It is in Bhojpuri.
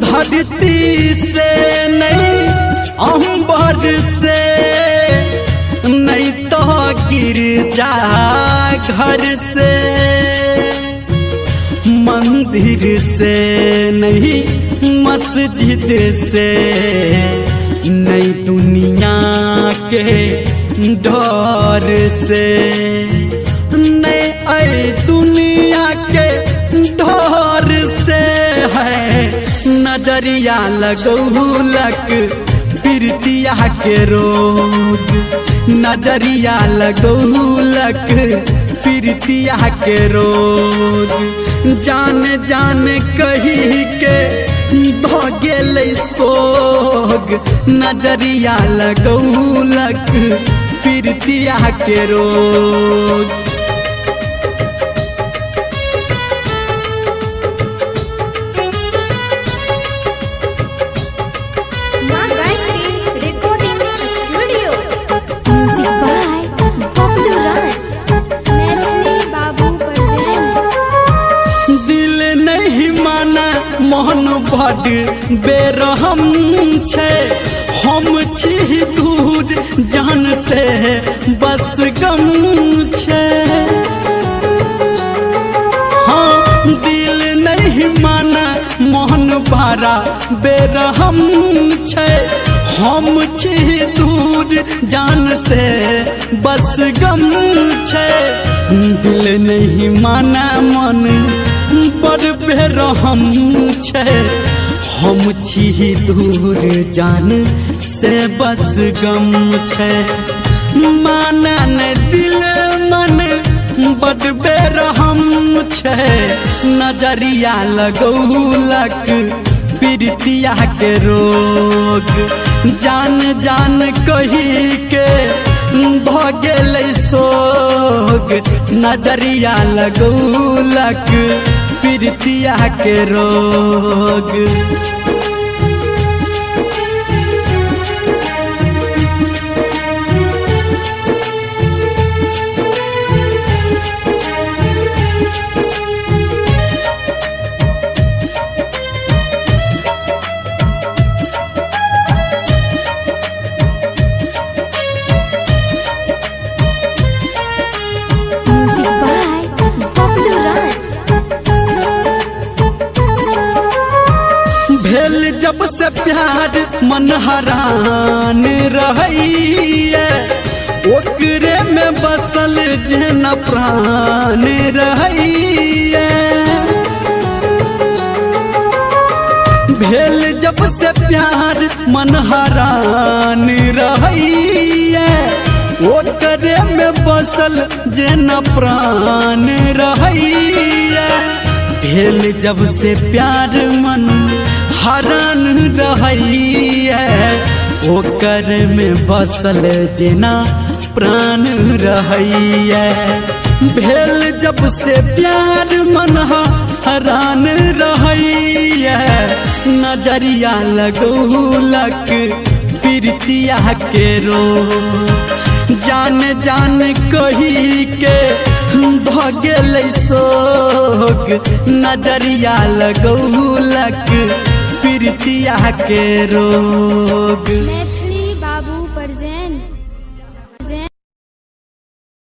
धरती से नहीं अंबर से नहीं तो गिर जा घर से, मंदिर से नहीं मस्जिद से नहीं दुनिया के डर से, नहीं ऐ दुनिया के डर से है नजरिया लगौलक प्रीतिया के रोग, नजरिया लगौलक प्रीतिया के रोग, जान जान कही के धो गेलै सोग, नजरिया लगौलक प्रीतिया के रोग। मोहन बड़ बेरहम छे, हम छी दूर जान से बस गम छे। हाँ दिल नहीं माना मोहन बड़ा बेरहम छे, हम छी दूर जान से बस गम छे। दिल नहीं माना मन बड़ बेरहम छे, हम छी दूर जान से बस गम छे। माना न दिल मन बड़ बेरहम छे, नजरिया लगौलक प्रीतिया के रोग, जान जान कही के भ गेलै सोग, नजरिया लगौलक प्रीतिया के रोग। भेल जब से प्यार मन हरान रहिए, ओकरे में बसल जेन प्राण रहिए। भेल जब से प्यार मन हरान रहिए, ओकरे में बसल जेन प्राण रहिए। भेल जब से प्यार मन हरान रहिए, ओकर में बसल जेना प्राण रहिए। भेल जब से प्यार मन हरान रहिए, नजरिया लगौलक प्रीतिया के रोग, जान जान कही के भ गेलै सोग, नजरिया लगौलक प्रीतिया के रोग।